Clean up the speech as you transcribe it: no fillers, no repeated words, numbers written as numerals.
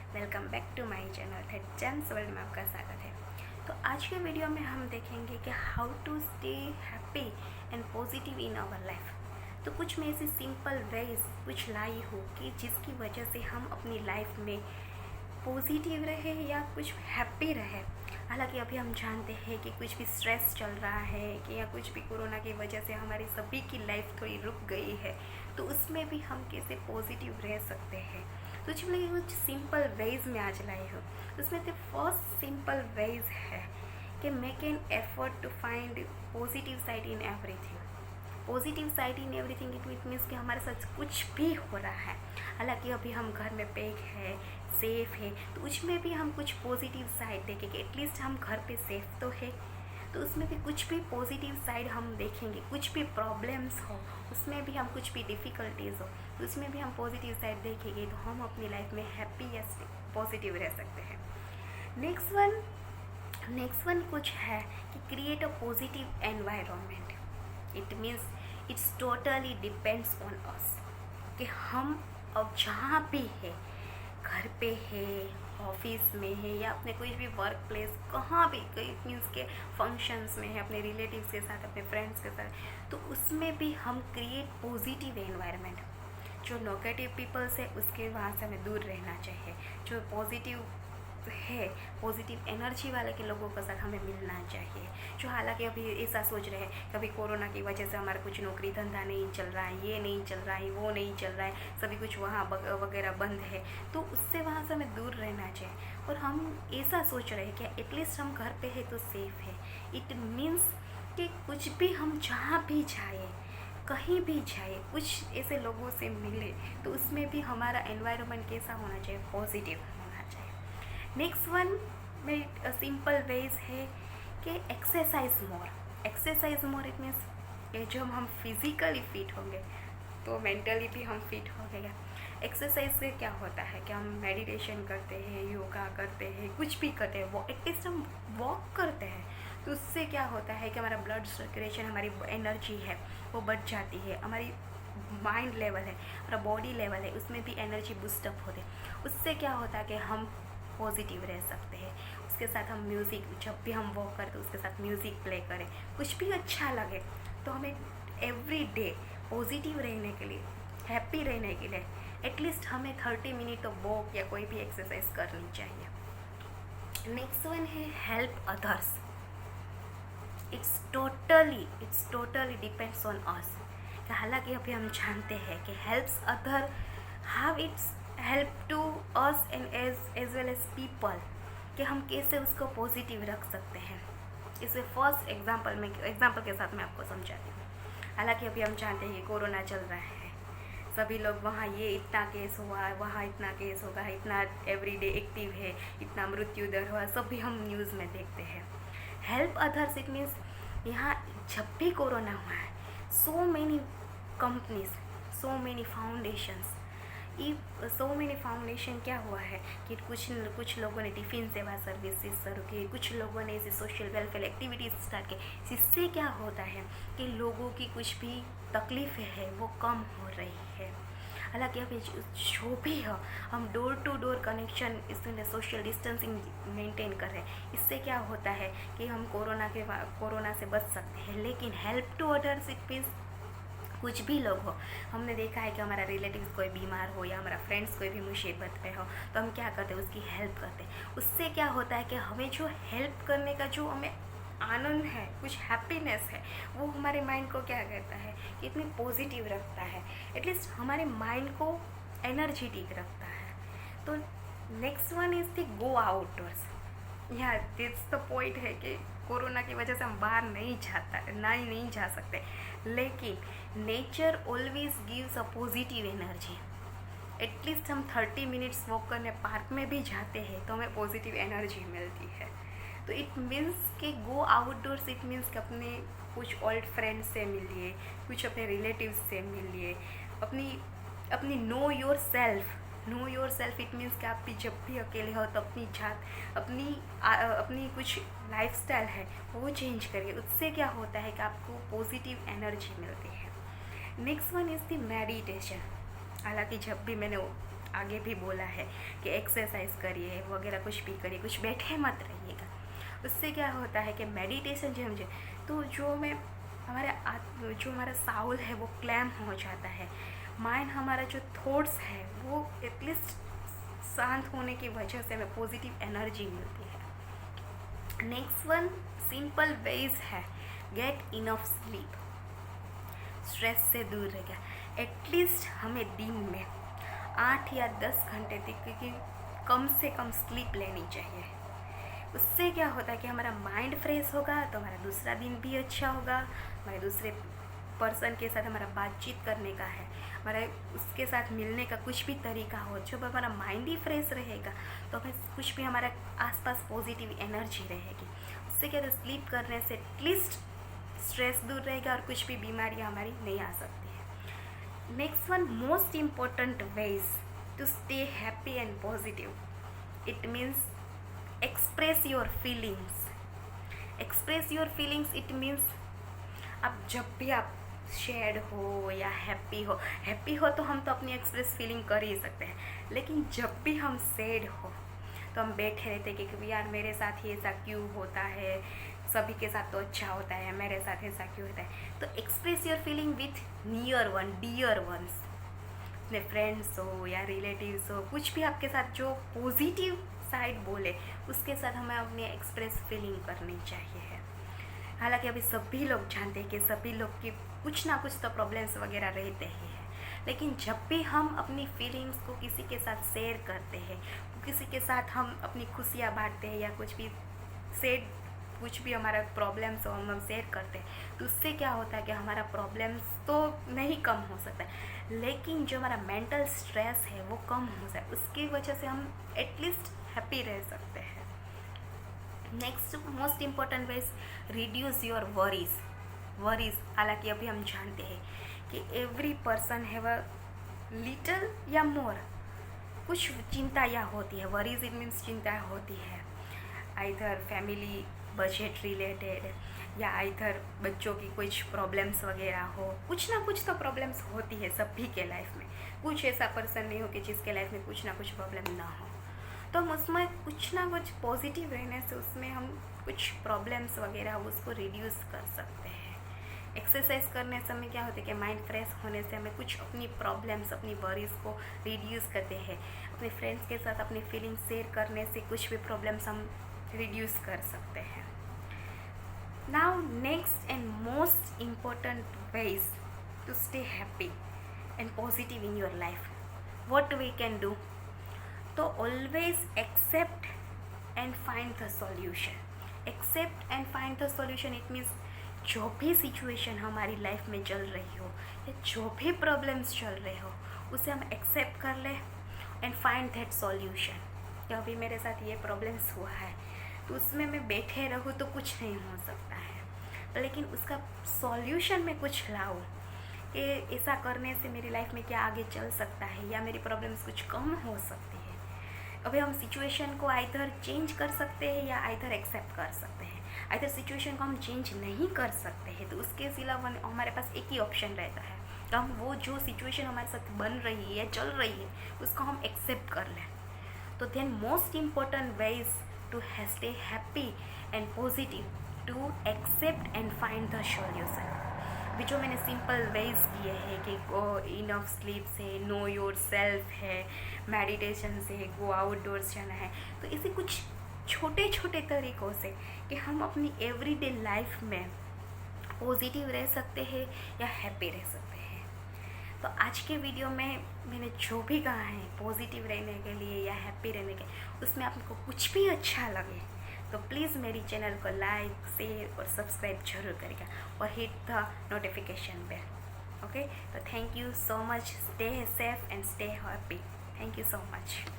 Welcome back to my channel gems world में आपका स्वागत है। तो आज के वीडियो में हम देखेंगे कि how to stay happy and positive in our life. तो कुछ में ऐसी सिंपल वेज कुछ लाई हो कि जिसकी वजह से हम अपनी लाइफ में पॉजिटिव रहे या कुछ हैप्पी रहे। हालांकि अभी हम जानते हैं कि कुछ भी स्ट्रेस चल रहा है कि या कुछ भी कोरोना की वजह से हमारी सभी की लाइफ थोड़ी रुक गई है, तो उसमें भी हम कैसे पॉजिटिव रह सकते हैं। तो चलिए कुछ सिंपल वेज में आज लाई हूँ। उसमें से फर्स्ट सिंपल वेज है कि make an effort to find positive side in everything. Positive side in everything it means कि हमारे साथ कुछ भी हो रहा है, हालांकि अभी हम घर में पैक है, सेफ़ है, तो उसमें भी हम कुछ पॉजिटिव साइड देखें कि एटलीस्ट हम घर पे सेफ़ तो है। तो उसमें भी कुछ भी पॉजिटिव साइड हम देखेंगे। कुछ भी प्रॉब्लम्स हो, उसमें भी हम कुछ भी डिफ़िकल्टीज़ हो, तो उसमें भी हम पॉजिटिव साइड देखेंगे, तो हम अपनी लाइफ में हैप्पी या पॉजिटिव रह सकते हैं। नेक्स्ट वन कुछ है कि create a positive environment. It means it's totally depends on अस कि हम अब जहाँ भी है, घर पे है, ऑफिस में है या अपने कोई भी वर्क प्लेस कहाँ भी, कई मीन्स के फंक्शंस में है, अपने रिलेटिव्स के साथ, अपने फ्रेंड्स के साथ, तो उसमें भी हम क्रिएट पॉजिटिव एनवायरनमेंट। जो नेगेटिव पीपल्स है उसके वहाँ से हमें दूर रहना चाहिए। जो पॉजिटिव है, पॉजिटिव एनर्जी वाले के लोगों के साथ हमें मिलना चाहिए। जो हालांकि अभी ऐसा सोच रहे हैं कि अभी कोरोना की वजह से हमारा कुछ नौकरी धंधा नहीं चल रहा है, ये नहीं चल रहा है, वो नहीं चल रहा है, सभी कुछ वहाँ वगैरह बंद है, तो उससे वहाँ से हमें दूर रहना चाहिए। और हम ऐसा सोच रहे हैं कि एटलीस्ट हम घर पे है तो सेफ़ है। इट मीन्स कि कुछ भी हम जहाँ भी जाए, कहीं भी जाए, कुछ ऐसे लोगों से मिले, तो उसमें भी हमारा एनवायरनमेंट कैसा होना चाहिए, पॉजिटिव होना चाहिए। नेक्स्ट वन में सिंपल वेज है कि एक्सरसाइज मोर इट मीन्स कि जब हम फिज़िकली फिट होंगे तो मेंटली भी हम फिट हो गए। एक्सरसाइज से क्या होता है कि हम मेडिटेशन करते हैं, योगा करते हैं, कुछ भी करते हैं, वो एटलीस्ट हम वॉक करते हैं, तो उससे क्या होता है कि हमारा ब्लड सर्कुलेशन, हमारी एनर्जी है वो बढ़ जाती है। हमारी माइंड लेवल है, हमारा बॉडी लेवल है, उसमें भी एनर्जी बूस्टअप होते हैं। उससे क्या होता है कि हम पॉजिटिव रह सकते हैं। उसके साथ हम म्यूज़िक, जब भी हम वॉक करें तो उसके साथ म्यूज़िक प्ले करें, कुछ भी अच्छा लगे, तो हमें एवरी डे पॉजिटिव रहने के लिए, हैप्पी रहने के लिए एटलीस्ट हमें 30 मिनट तो वॉक या कोई भी एक्सरसाइज करनी चाहिए। नेक्स्ट वन है help others. It's totally depends on us. हालांकि अभी हम जानते हैं कि helps other, how it's help to us and as well as people, कि हम कैसे उसको पॉजिटिव रख सकते हैं। इसे फर्स्ट एग्जांपल के साथ मैं आपको समझाती हूँ। हालांकि अभी हम जानते हैं कि कोरोना चल रहा है, सभी लोग वहाँ ये इतना केस हुआ, वहाँ इतना केस होगा, इतना एवरीडे एक्टिव है, इतना मृत्यु दर हुआ, सब भी हम न्यूज़ में देखते हैं। हेल्प अदर्स इट मीन्स यहाँ जब भी कोरोना हुआ है, so many companies, so many foundations, so many foundation क्या हुआ है कि कुछ लोगों ने टिफ़िन सेवा सर्विसेज शुरू की, कुछ लोगों ने ऐसे सोशल वेलफेयर एक्टिविटीज़ स्टार्ट की, जिससे क्या होता है कि लोगों की कुछ भी तकलीफ़ें है वो कम हो रही है। हालांकि अभी जो भी है, हम डोर टू डोर कनेक्शन, इसमें सोशल डिस्टेंसिंग मेंटेन कर रहे हैं, इससे क्या होता है कि हम कोरोना से बच सकते हैं। लेकिन help to others it means कुछ भी लोग हो, हमने देखा है कि हमारा रिलेटिव्स कोई बीमार हो या हमारा फ्रेंड्स कोई भी मुसीबत में हो, तो हम क्या करते हैं, उसकी हेल्प करते हैं। उससे क्या होता है कि हमें जो हेल्प करने का जो हमें आनंद है, कुछ हैप्पीनेस है, वो हमारे माइंड को क्या करता है कि इतनी पॉजिटिव रखता है, एटलीस्ट हमारे माइंड को एनर्जेटिक रखता है। तो next one is the go outdoors. या दिट्स द पॉइंट है कि कोरोना की वजह से हम बाहर नहीं जा सकते, लेकिन nature always gives a positive energy. At least हम 30 मिनट्स वॉक करने पार्क में भी जाते हैं तो हमें पॉजिटिव एनर्जी मिलती है। तो इट मीन्स कि गो आउटडोर्स इट मीन्स कि अपने कुछ ओल्ड फ्रेंड्स से मिलिए, कुछ अपने रिलेटिव्स से मिलिए, अपनी know your self it means कि आप भी जब भी अकेले हो तो अपनी कुछ लाइफस्टाइल है वो चेंज करिए। उससे क्या होता है कि आपको पॉजिटिव एनर्जी मिलती है। Next one is the meditation. हालांकि जब भी मैंने आगे भी बोला है कि एक्सरसाइज करिए वगैरह, कुछ भी करिए, कुछ बैठे मत रहिएगा। उससे क्या होता है कि मेडिटेशन जो मुझे तो जो मैं जो हमारा साउल है वो क्लैम हो जाता है, माइंड हमारा जो थॉट्स है वो एटलीस्ट शांत होने की वजह से हमें पॉजिटिव एनर्जी मिलती है। नेक्स्ट वन सिंपल वेज है, गेट इनफ स्लीप। स्ट्रेस से दूर रहेगा, एटलीस्ट हमें दिन में 8 या 10 घंटे तक की कम से कम स्लीप लेनी चाहिए। उससे क्या होता है कि हमारा माइंड फ्रेश होगा तो हमारा दूसरा दिन भी अच्छा होगा, हमारे दूसरे पर्सन के साथ हमारा बातचीत करने का है, हमारा उसके साथ मिलने का कुछ भी तरीका हो, जब हमारा माइंड ही फ्रेश रहेगा तो हमें कुछ भी हमारा आसपास पॉजिटिव एनर्जी रहेगी। उससे क्या है, स्लीप करने से एटलीस्ट स्ट्रेस दूर रहेगा और कुछ भी बीमारियाँ हमारी नहीं आ सकती है। Next one most important ways to stay happy and positive, it means express your feelings. Express your feelings it means अब जब भी आप सैड हो या हैप्पी हो तो हम तो अपनी एक्सप्रेस फीलिंग कर ही सकते हैं, लेकिन जब भी हम सैड हो तो हम बैठे रहते हैं कि यार मेरे साथ ही ऐसा क्यों होता है, सभी के साथ तो अच्छा होता है, मेरे साथ ऐसा क्यों होता है। तो express your feeling with near one, dear ones, अपने फ्रेंड्स हो या रिलेटिव्स हो, कुछ भी आपके साथ जो पॉजिटिव साइड बोले उसके साथ हमें अपनी एक्सप्रेस फीलिंग करनी चाहिए। हालांकि अभी सभी लोग जानते हैं कि सभी लोग की कुछ ना कुछ तो प्रॉब्लम्स वगैरह रहते ही हैं, लेकिन जब भी हम अपनी फीलिंग्स को किसी के साथ शेयर करते हैं, किसी के साथ हम अपनी खुशियाँ बांटते हैं या कुछ भी हमारा प्रॉब्लम्स हो हम शेयर करते हैं, तो उससे क्या होता है कि हमारा प्रॉब्लम्स तो नहीं कम हो सकता है, लेकिन जो हमारा मेंटल स्ट्रेस है वो कम हो सकता है, उसकी वजह से हम एटलीस्ट हैप्पी रह सकते हैं। Next most important ways, reduce your worries. हालांकि अभी हम जानते हैं कि every person have a little या मोर कुछ चिंताएँ होती है। वरीज इट मीन्स चिंताएँ होती है, आइधर फैमिली बजट रिलेटेड या इधर बच्चों की कुछ प्रॉब्लम्स वगैरह हो, कुछ ना कुछ तो प्रॉब्लम्स होती है सभी के लाइफ में। कुछ ऐसा पर्सन नहीं हो कि जिसके लाइफ में कुछ ना कुछ प्रॉब्लम ना हो, तो हम उसमें कुछ ना कुछ पॉजिटिव रहने से उसमें हम कुछ प्रॉब्लम्स वगैरह उसको रिड्यूस कर सकते हैं। एक्सरसाइज करने से हमें क्या होता है कि माइंड फ्रेश होने से हमें कुछ अपनी प्रॉब्लम्स, अपनी वरीज को रिड्यूस करते हैं। अपने फ्रेंड्स के साथ अपनी फीलिंग्स शेयर करने से कुछ भी प्रॉब्लम्स हम रिड्यूस कर सकते हैं। Now next and most important ways to stay happy and positive in your life, what we can do, तो always accept and find the solution. Accept and find the solution it means जो भी situation हमारी life में चल रही हो या जो भी प्रॉब्लम्स चल रहे हो उसे हम एक्सेप्ट कर ले एंड फाइंड दैट सॉल्यूशन। कि अभी मेरे साथ ये प्रॉब्लम्स हुआ है तो उसमें मैं बैठे रहूँ तो कुछ नहीं हो सकता है, लेकिन उसका सॉल्यूशन मैं कुछ लाऊँ कि ऐसा करने से मेरी लाइफ में क्या आगे चल सकता है या मेरी प्रॉब्लम्स कुछ कम हो सकती है। अभी हम सिचुएशन को आइधर चेंज कर सकते हैं या आइधर एक्सेप्ट कर सकते हैं। आइधर सिचुएशन को हम चेंज नहीं कर सकते हैं तो उसके सिवा हमारे पास एक ही ऑप्शन रहता है कि हम वो जो सिचुएशन हमारे साथ बन रही है, चल रही है, उसको हम एक्सेप्ट कर लें। तो then most important ways to stay happy and positive, to accept and find the solution. अभी जो मैंने सिंपल वेज किए हैं कि गो इनफ स्लीप से, नो योर सेल्फ है, मेडिटेशन से, गो आउटडोर्स जाना है, तो इसे कुछ छोटे छोटे तरीक़ों से कि हम अपनी एवरीडे लाइफ में पॉजिटिव रह सकते हैं या हैप्पी रह सकते हैं। तो आज के वीडियो में मैंने जो भी कहा है पॉजिटिव रहने के लिए या हैप्पी रहने के, उसमें आपको कुछ भी अच्छा लगे तो प्लीज़ मेरी चैनल को लाइक, शेयर और सब्सक्राइब जरूर करेगा और hit the notification bell. Okay, तो thank you so much, stay safe and stay happy. Thank you so much.